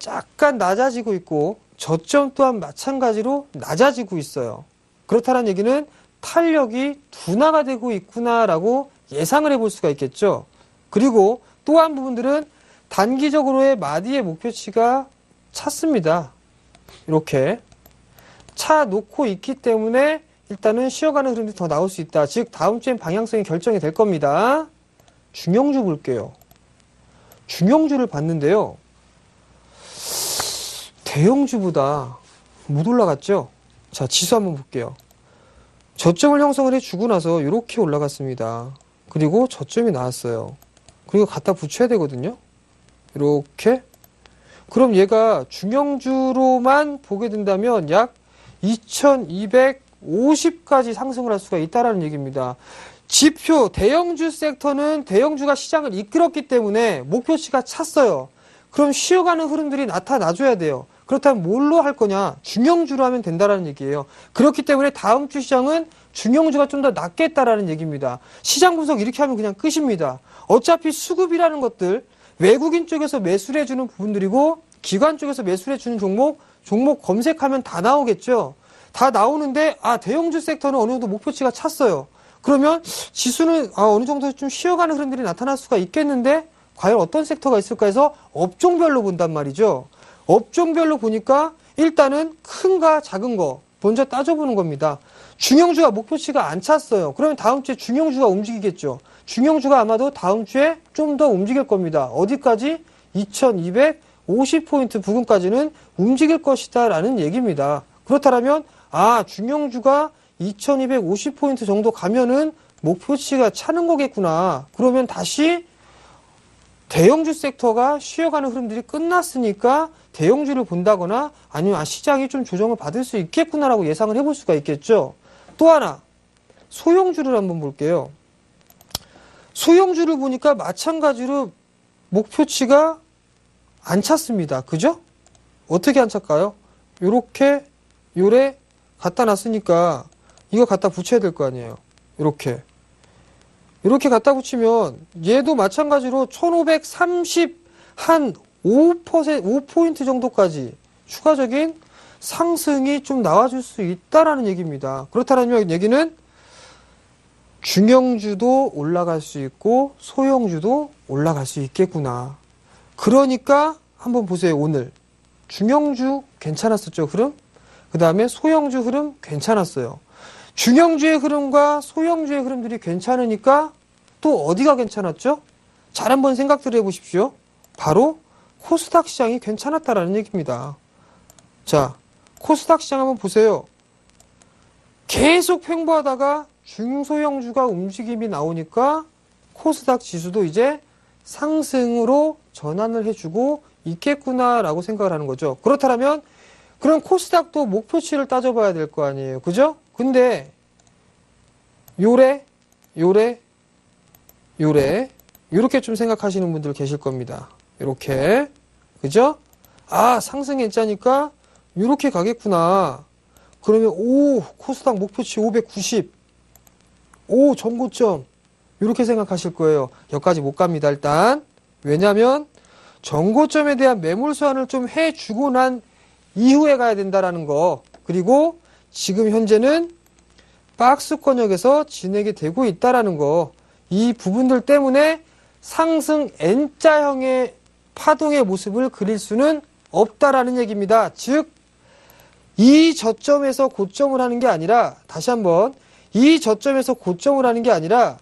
약간 낮아지고 있고 저점 또한 마찬가지로 낮아지고 있어요. 그렇다는 얘기는 탄력이 둔화가 되고 있구나라고 예상을 해볼 수가 있겠죠. 그리고 또 한 부분들은 단기적으로의 마디의 목표치가 찼습니다. 이렇게 차 놓고 있기 때문에 일단은 쉬어가는 흐름이 더 나올 수 있다. 즉 다음 주엔 방향성이 결정이 될 겁니다. 중형주 볼게요. 중형주를 봤는데요. 대형주보다 못 올라갔죠? 자, 지수 한번 볼게요. 저점을 형성을 해주고 나서 이렇게 올라갔습니다. 그리고 저점이 나왔어요. 그리고 갖다 붙여야 되거든요. 이렇게. 그럼 얘가 중형주로만 보게 된다면 약 2250까지 상승을 할 수가 있다는 얘기입니다. 지표 대형주 섹터는 대형주가 시장을 이끌었기 때문에 목표치가 찼어요. 그럼 쉬어가는 흐름들이 나타나줘야 돼요. 그렇다면 뭘로 할 거냐? 중형주로 하면 된다는 얘기예요. 그렇기 때문에 다음 주 시장은 중형주가 좀 더 낫겠다라는 얘기입니다. 시장 분석 이렇게 하면 그냥 끝입니다. 어차피 수급이라는 것들 외국인 쪽에서 매수를 해주는 부분들이고 기관 쪽에서 매수를 해주는 종목 검색하면 다 나오겠죠. 다 나오는데 대형주 섹터는 어느 정도 목표치가 찼어요. 그러면 지수는 어느 정도 좀 쉬어가는 흐름들이 나타날 수가 있겠는데 과연 어떤 섹터가 있을까 해서 업종별로 본단 말이죠. 업종별로 보니까 일단은 큰가 작은 거 먼저 따져보는 겁니다. 중형주가 목표치가 안 찼어요. 그러면 다음 주에 중형주가 움직이겠죠. 중형주가 아마도 다음 주에 좀 더 움직일 겁니다. 어디까지? 2250포인트 부근까지는 움직일 것이다 라는 얘기입니다. 그렇다면 중형주가 2250포인트 정도 가면은 목표치가 차는 거겠구나. 그러면 다시 대형주 섹터가 쉬어가는 흐름들이 끝났으니까 대형주를 본다거나 아니면 시장이 좀 조정을 받을 수 있겠구나라고 예상을 해볼 수가 있겠죠. 또 하나 소형주를 한번 볼게요. 소형주를 보니까 마찬가지로 목표치가 안 찼습니다. 그죠? 어떻게 안 찼까요? 요렇게 요래 갖다 놨으니까 이거 갖다 붙여야 될 거 아니에요. 이렇게 갖다 붙이면 얘도 마찬가지로 1530 한 5포인트 정도까지 추가적인 상승이 좀 나와줄 수 있다라는 얘기입니다. 그렇다면 얘기는 중형주도 올라갈 수 있고 소형주도 올라갈 수 있겠구나. 그러니까 한번 보세요. 오늘 중형주 괜찮았었죠, 흐름? 그 다음에 소형주 흐름 괜찮았어요. 중형주의 흐름과 소형주의 흐름들이 괜찮으니까 또 어디가 괜찮았죠? 잘 한번 생각들 해보십시오. 바로 코스닥 시장이 괜찮았다라는 얘기입니다. 자, 코스닥 시장 한번 보세요. 계속 횡보하다가 중소형주가 움직임이 나오니까 코스닥 지수도 이제 상승으로 전환을 해주고 있겠구나라고 생각을 하는 거죠. 그렇다면 그럼 코스닥도 목표치를 따져봐야 될 거 아니에요. 그죠? 근데 요래 요렇게 좀 생각하시는 분들 계실 겁니다. 요렇게. 그죠? 상승했자니까 요렇게 가겠구나. 그러면 코스닥 목표치 590. 전고점. 요렇게 생각하실 거예요. 여기까지 못 갑니다, 일단. 왜냐면 전고점에 대한 매물 소환을 좀 해주고 난 이후에 가야 된다라는 거. 그리고 지금 현재는 박스권역에서 진행이 되고 있다라는 거. 이 부분들 때문에 상승 N자형의 파동의 모습을 그릴 수는 없다라는 얘기입니다. 즉, 이 저점에서 고점을 하는 게 아니라, 다시 한번, 이 저점에서 고점을 하는 게 아니라,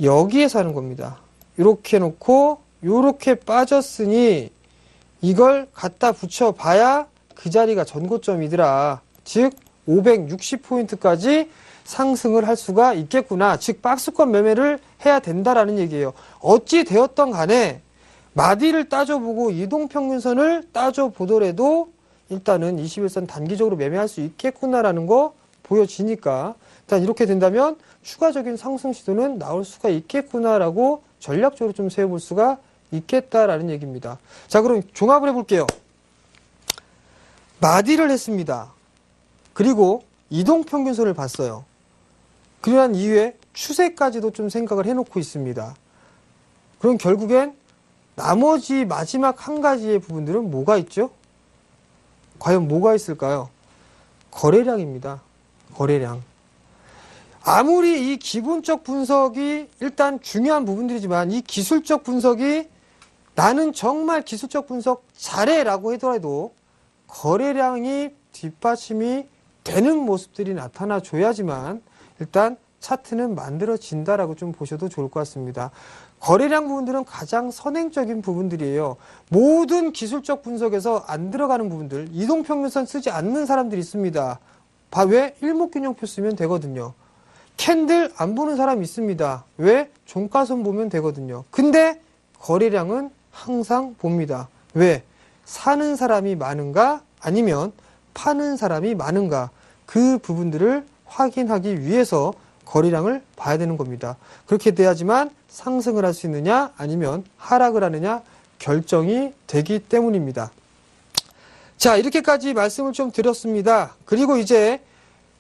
여기에서 하는 겁니다. 이렇게 놓고, 요렇게 빠졌으니, 이걸 갖다 붙여봐야 그 자리가 전고점이더라. 즉, 560포인트까지 상승을 할 수가 있겠구나. 즉 박스권 매매를 해야 된다라는 얘기예요. 어찌 되었던 간에 마디를 따져보고 이동평균선을 따져보더라도 일단은 21선 단기적으로 매매할 수 있겠구나라는 거 보여지니까 일단 이렇게 된다면 추가적인 상승 시도는 나올 수가 있겠구나라고 전략적으로 좀 세워볼 수가 있겠다라는 얘기입니다. 자, 그럼 종합을 해볼게요. 마디를 했습니다. 그리고 이동평균선을 봤어요. 그러한 이후에 추세까지도 좀 생각을 해놓고 있습니다. 그럼 결국엔 나머지 마지막 한 가지의 부분들은 뭐가 있죠? 과연 뭐가 있을까요? 거래량입니다. 거래량. 아무리 이 기본적 분석이 일단 중요한 부분들이지만 이 기술적 분석이 나는 정말 기술적 분석 잘해라고 하더라도 거래량이 뒷받침이 되는 모습들이 나타나줘야지만 일단 차트는 만들어진다라고 좀 보셔도 좋을 것 같습니다. 거래량 부분들은 가장 선행적인 부분들이에요. 모든 기술적 분석에서 안 들어가는 부분들, 이동평균선 쓰지 않는 사람들이 있습니다. 왜? 일목균형표 쓰면 되거든요. 캔들 안 보는 사람 있습니다. 왜? 종가선 보면 되거든요. 근데 거래량은 항상 봅니다. 왜? 사는 사람이 많은가? 아니면 파는 사람이 많은가? 그 부분들을 확인하기 위해서 거래량을 봐야 되는 겁니다. 그렇게 돼야지만 상승을 할 수 있느냐 아니면 하락을 하느냐 결정이 되기 때문입니다. 자, 이렇게까지 말씀을 좀 드렸습니다. 그리고 이제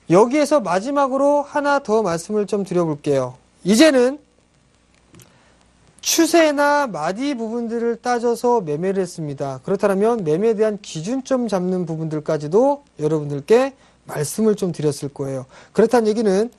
여기에서 마지막으로 하나 더 말씀을 좀 드려볼게요. 이제는 추세나 마디 부분들을 따져서 매매를 했습니다. 그렇다면 매매에 대한 기준점 잡는 부분들까지도 여러분들께 말씀을 좀 드렸을 거예요. 그렇다는 얘기는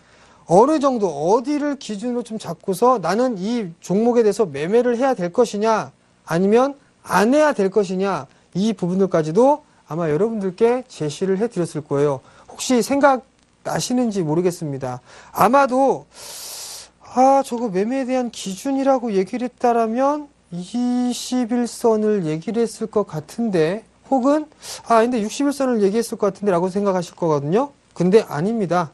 어느 정도 어디를 기준으로 좀 잡고서 나는 이 종목에 대해서 매매를 해야 될 것이냐 아니면 안 해야 될 것이냐 이 부분들까지도 아마 여러분들께 제시를 해드렸을 거예요. 혹시 생각나시는지 모르겠습니다. 아마도 저거 매매에 대한 기준이라고 얘기를 했다라면 21선을 얘기를 했을 것 같은데 혹은 근데 61선을 얘기했을 것 같은데 라고 생각하실 거거든요. 근데 아닙니다.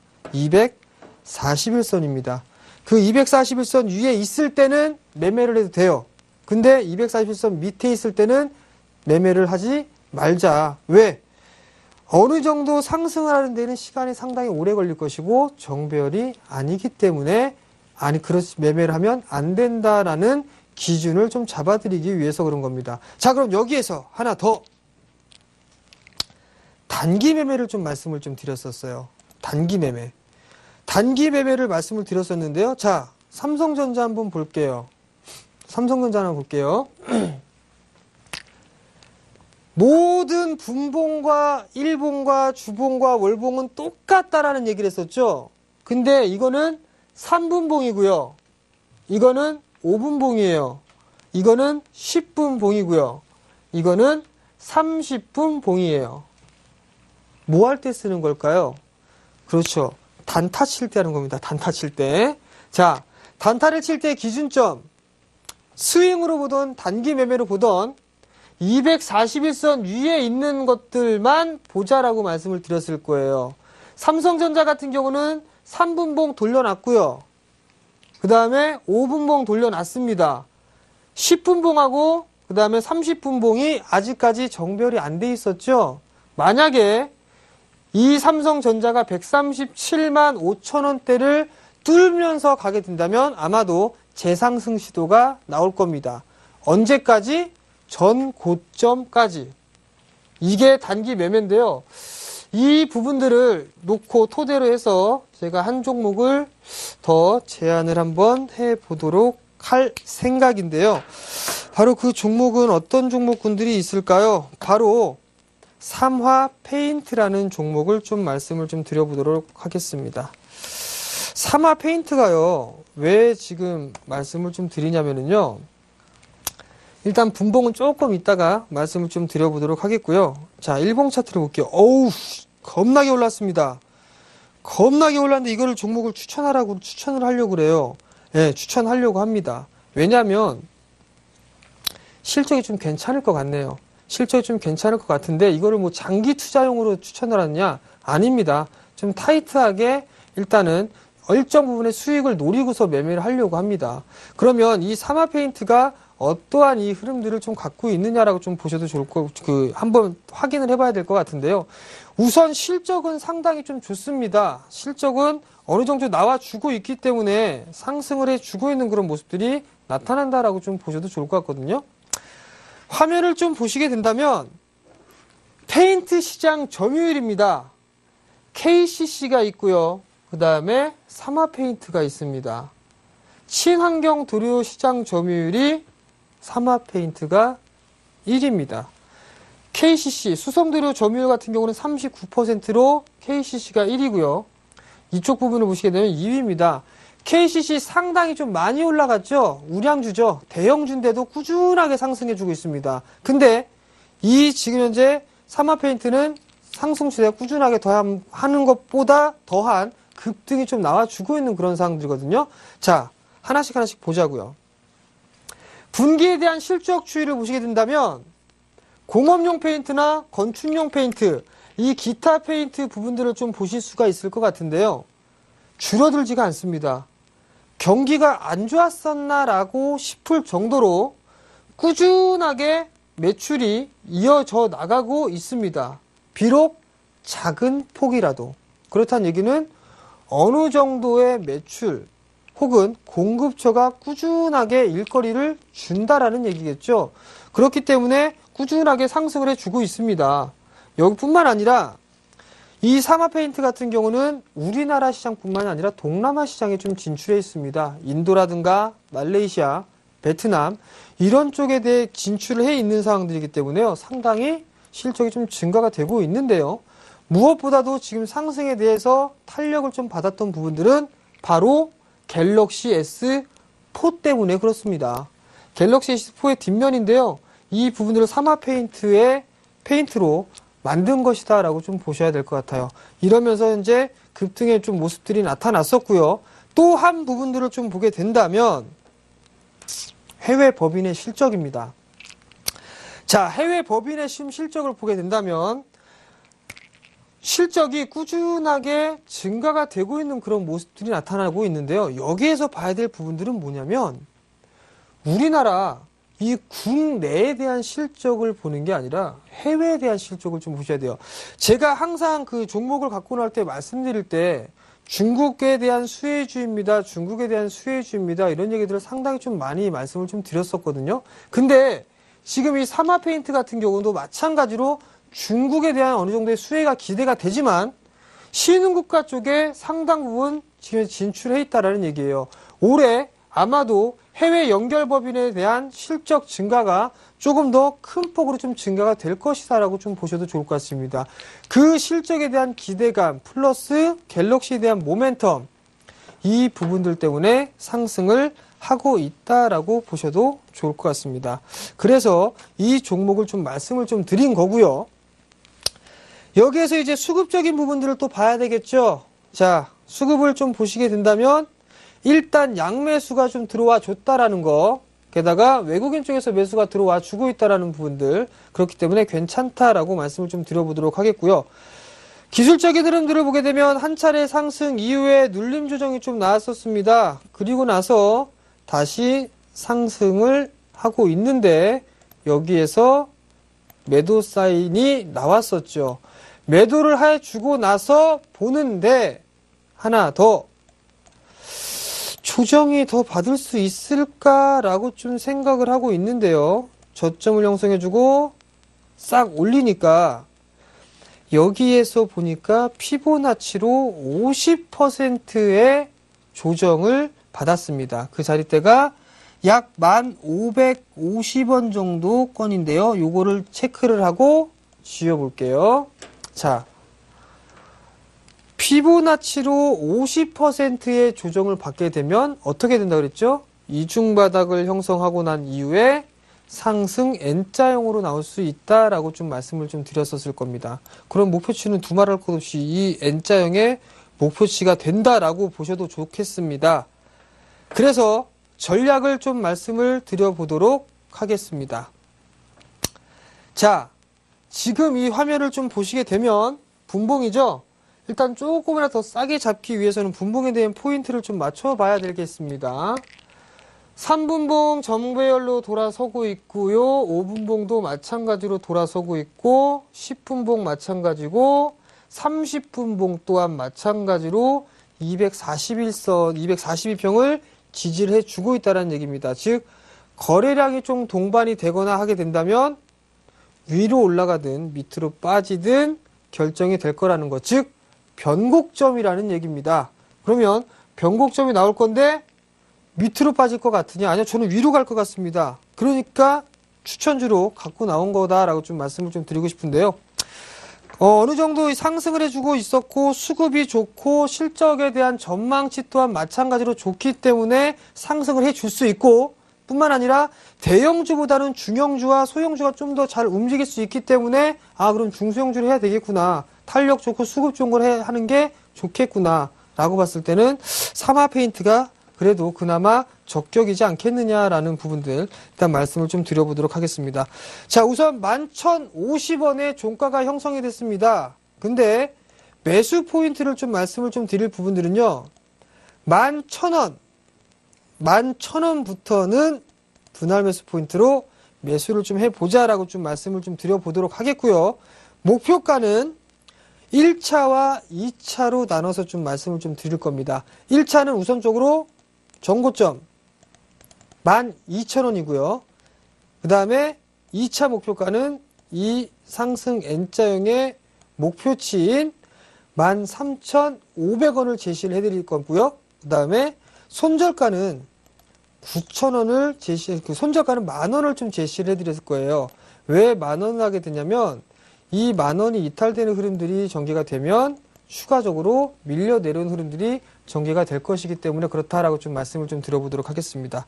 241선입니다. 그 241선 위에 있을 때는 매매를 해도 돼요. 근데 241선 밑에 있을 때는 매매를 하지 말자. 왜? 어느 정도 상승을 하는 데는 시간이 상당히 오래 걸릴 것이고 정배열이 아니기 때문에 그렇지 매매를 하면 안 된다라는 기준을 좀 잡아드리기 위해서 그런 겁니다. 자, 그럼 여기에서 하나 더 단기 매매를 좀 말씀을 좀 드렸었어요. 단기 매매. 단기 매매를 말씀을 드렸었는데요. 자, 삼성전자 한번 볼게요. 삼성전자 한번 볼게요. 모든 분봉과 일봉과 주봉과 월봉은 똑같다라는 얘기를 했었죠. 근데 이거는 3분봉이고요. 이거는 5분봉이에요. 이거는 10분봉이고요. 이거는 30분봉이에요. 뭐 할 때 쓰는 걸까요? 그렇죠. 단타 칠 때 하는 겁니다. 단타 칠 때. 자, 단타를 칠 때 기준점. 스윙으로 보던 단기 매매로 보던 241선 위에 있는 것들만 보자라고 말씀을 드렸을 거예요. 삼성전자 같은 경우는 3분봉 돌려놨고요. 그 다음에 5분봉 돌려놨습니다. 10분봉하고 그 다음에 30분봉이 아직까지 정별이 안 돼 있었죠. 만약에 이 삼성전자가 137만 5천원대를 뚫으면서 가게 된다면 아마도 재상승 시도가 나올 겁니다. 언제까지? 전 고점까지. 이게 단기 매매인데요. 이 부분들을 놓고 토대로 해서 제가 한 종목을 더 제안을 한번 해보도록 할 생각인데요. 바로 그 종목은 어떤 종목군들이 있을까요? 바로 삼화 페인트라는 종목을 좀 말씀을 좀 드려보도록 하겠습니다. 삼화 페인트가요, 왜 지금 말씀을 좀 드리냐면요. 일단 분봉은 조금 이따가 말씀을 좀 드려보도록 하겠고요. 자, 일봉 차트를 볼게요. 어우, 겁나게 올랐습니다. 겁나게 올랐는데 이거를 종목을 추천을 하려고 그래요. 예, 추천하려고 합니다. 왜냐하면 실적이 좀 괜찮을 것 같네요. 실적이 좀 괜찮을 것 같은데 이거를 뭐 장기 투자용으로 추천을 하느냐? 아닙니다. 좀 타이트하게 일단은 일정 부분의 수익을 노리고서 매매를 하려고 합니다. 그러면 이 삼화 페인트가 어떠한 이 흐름들을 좀 갖고 있느냐라고 좀 보셔도 좋을 거, 한번 확인을 해봐야 될 것 같은데요. 우선 실적은 상당히 좀 좋습니다. 실적은 어느 정도 나와주고 있기 때문에 상승을 해주고 있는 그런 모습들이 나타난다라고 좀 보셔도 좋을 것 같거든요. 화면을 좀 보시게 된다면 페인트 시장 점유율입니다. KCC가 있고요. 그 다음에 사마페인트가 있습니다. 친환경 도료 시장 점유율이 사마페인트가 1위입니다. KCC, 수성도료 점유율 같은 경우는 39%로 KCC가 1위고요. 이쪽 부분을 보시게 되면 2위입니다. KCC 상당히 좀 많이 올라갔죠? 우량주죠? 대형주인데도 꾸준하게 상승해주고 있습니다. 근데 이 지금 현재 사마페인트는 상승 추세가 꾸준하게 하는 것보다 더한 급등이 좀 나와주고 있는 그런 상황들이거든요. 자, 하나씩 보자고요. 분기에 대한 실적 추이를 보시게 된다면 공업용 페인트나 건축용 페인트, 이 기타 페인트 부분들을 좀 보실 수가 있을 것 같은데요. 줄어들지가 않습니다. 경기가 안 좋았었나라고 싶을 정도로 꾸준하게 매출이 이어져 나가고 있습니다. 비록 작은 폭이라도. 그렇다는 얘기는 어느 정도의 매출 혹은 공급처가 꾸준하게 일거리를 준다라는 얘기겠죠. 그렇기 때문에 꾸준하게 상승을 해주고 있습니다. 여기뿐만 아니라 이 사마페인트 같은 경우는 우리나라 시장뿐만 아니라 동남아 시장에 좀 진출해 있습니다. 인도라든가 말레이시아, 베트남 이런 쪽에 대해 진출을 해 있는 상황들이기 때문에요. 상당히 실적이 좀 증가가 되고 있는데요. 무엇보다도 지금 상승에 대해서 탄력을 좀 받았던 부분들은 바로 갤럭시 S4 때문에 그렇습니다. 갤럭시 S4의 뒷면인데요. 이 부분들을 사마페인트의 페인트로 만든 것이다 라고 좀 보셔야 될 것 같아요. 이러면서 현재 급등의 좀 모습들이 나타났었고요. 또 한 부분들을 좀 보게 된다면 해외 법인의 실적입니다. 자, 해외 법인의 실적을 보게 된다면 실적이 꾸준하게 증가가 되고 있는 그런 모습들이 나타나고 있는데요. 여기에서 봐야 될 부분들은 뭐냐면 우리나라 이 국내에 대한 실적을 보는 게 아니라 해외에 대한 실적을 좀 보셔야 돼요. 제가 항상 그 종목을 갖고 나올 때 말씀드릴 때 중국에 대한 수혜주입니다. 중국에 대한 수혜주입니다. 이런 얘기들을 상당히 좀 많이 말씀을 좀 드렸었거든요. 근데 지금 이 사마페인트 같은 경우도 마찬가지로 중국에 대한 어느 정도의 수혜가 기대가 되지만 신흥국가 쪽에 상당 부분 지금 진출해 있다라는 얘기예요. 올해 아마도 해외 연결법인에 대한 실적 증가가 조금 더 큰 폭으로 좀 증가가 될 것이다라고 좀 보셔도 좋을 것 같습니다. 그 실적에 대한 기대감 플러스 갤럭시에 대한 모멘텀 이 부분들 때문에 상승을 하고 있다라고 보셔도 좋을 것 같습니다. 그래서 이 종목을 좀 말씀을 좀 드린 거고요. 여기에서 이제 수급적인 부분들을 또 봐야 되겠죠. 자, 수급을 좀 보시게 된다면 일단 양매수가 좀 들어와 줬다라는 거, 게다가 외국인 쪽에서 매수가 들어와 주고 있다라는 부분들, 그렇기 때문에 괜찮다라고 말씀을 좀 드려보도록 하겠고요. 기술적인 흐름들을 보게 되면 한 차례 상승 이후에 눌림 조정이 좀 나왔었습니다. 그리고 나서 다시 상승을 하고 있는데 여기에서 매도 사인이 나왔었죠. 매도를 해주고 나서 보는데 하나 더 조정이 더 받을 수 있을까라고 좀 생각을 하고 있는데요. 저점을 형성해주고 싹 올리니까 여기에서 보니까 피보나치로 50%의 조정을 받았습니다. 그 자리대가 약 1,550원 정도 건인데요. 요거를 체크를 하고 지워볼게요. 자, 피보나치로 50%의 조정을 받게 되면 어떻게 된다 그랬죠? 이중바닥을 형성하고 난 이후에 상승 N자형으로 나올 수 있다라고 좀 말씀을 좀 드렸었을 겁니다. 그럼 목표치는 두말할 것 없이 이 N자형의 목표치가 된다라고 보셔도 좋겠습니다. 그래서 전략을 좀 말씀을 드려보도록 하겠습니다. 자, 지금 이 화면을 좀 보시게 되면 분봉이죠? 일단 조금이라도 더 싸게 잡기 위해서는 분봉에 대한 포인트를 좀 맞춰봐야 되겠습니다. 3분봉 정배열로 돌아서고 있고요. 5분봉도 마찬가지로 돌아서고 있고 10분봉 마찬가지고 30분봉 또한 마찬가지로 241선, 242평을 지지를 해주고 있다는 얘기입니다. 즉 거래량이 좀 동반이 되거나 하게 된다면 위로 올라가든 밑으로 빠지든 결정이 될 거라는 것. 즉 변곡점이라는 얘기입니다. 그러면 변곡점이 나올 건데 밑으로 빠질 것 같으냐? 아니요, 저는 위로 갈 것 같습니다. 그러니까 추천주로 갖고 나온 거다라고 좀 말씀을 좀 드리고 싶은데요. 어느 정도 상승을 해주고 있었고 수급이 좋고 실적에 대한 전망치 또한 마찬가지로 좋기 때문에 상승을 해줄 수 있고 뿐만 아니라 대형주보다는 중형주와 소형주가 좀 더 잘 움직일 수 있기 때문에 그럼 중소형주를 해야 되겠구나. 탄력 좋고 수급 좋은 걸 하는 게 좋겠구나 라고 봤을 때는 사마페인트가 그래도 그나마 적격이지 않겠느냐라는 부분들 일단 말씀을 좀 드려보도록 하겠습니다. 자, 우선 11,050원의 종가가 형성이 됐습니다. 근데 매수 포인트를 좀 말씀을 좀 드릴 부분들은요. 11,000원, 11,000원부터는 분할 매수 포인트로 매수를 좀 해보자라고 좀 말씀을 좀 드려보도록 하겠고요. 목표가는 1차와 2차로 나눠서 좀 말씀을 좀 드릴 겁니다. 1차는 우선적으로 전고점 12,000원이고요. 그 다음에 2차 목표가는 이 상승 N자형의 목표치인 13,500원을 제시를 해드릴 거고요. 그 다음에 손절가는 9,000원을 손절가는 10,000원을 좀 제시를 해드렸을 거예요. 왜 10,000원을 하게 되냐면 이 10,000원이 이탈되는 흐름들이 전개가 되면 추가적으로 밀려 내려온 흐름들이 전개가 될 것이기 때문에 그렇다라고 좀 말씀을 좀 드려보도록 하겠습니다.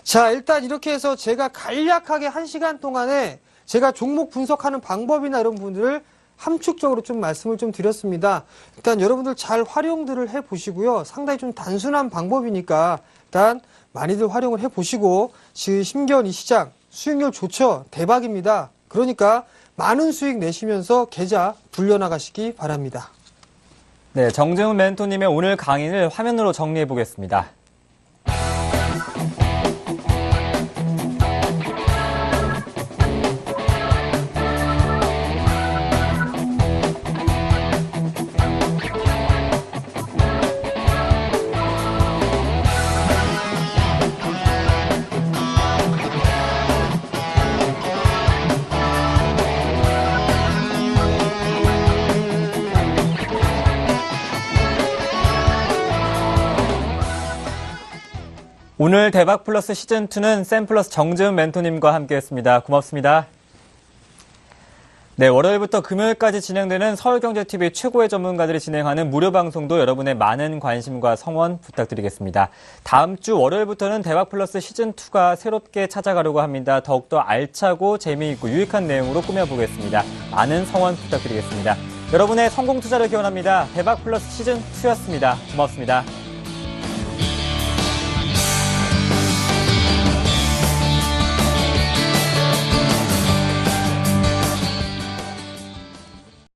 자, 일단 이렇게 해서 제가 간략하게 1시간 동안에 제가 종목 분석하는 방법이나 이런 부분들을 함축적으로 좀 말씀을 좀 드렸습니다. 일단 여러분들 잘 활용들을 해 보시고요. 상당히 좀 단순한 방법이니까 일단 많이들 활용을 해 보시고 지금 힘겨운 이 시장 수익률 좋죠? 대박입니다. 그러니까 많은 수익 내시면서 계좌 불려나가시기 바랍니다. 네, 정재훈 멘토님의 오늘 강의를 화면으로 정리해 보겠습니다. 오늘 대박 플러스 시즌2는 샘플러스 정재훈 멘토님과 함께했습니다. 고맙습니다. 네, 월요일부터 금요일까지 진행되는 서울경제TV 최고의 전문가들이 진행하는 무료 방송도 여러분의 많은 관심과 성원 부탁드리겠습니다. 다음 주 월요일부터는 대박 플러스 시즌2가 새롭게 찾아가려고 합니다. 더욱더 알차고 재미있고 유익한 내용으로 꾸며보겠습니다. 많은 성원 부탁드리겠습니다. 여러분의 성공 투자를 기원합니다. 대박 플러스 시즌2였습니다. 고맙습니다.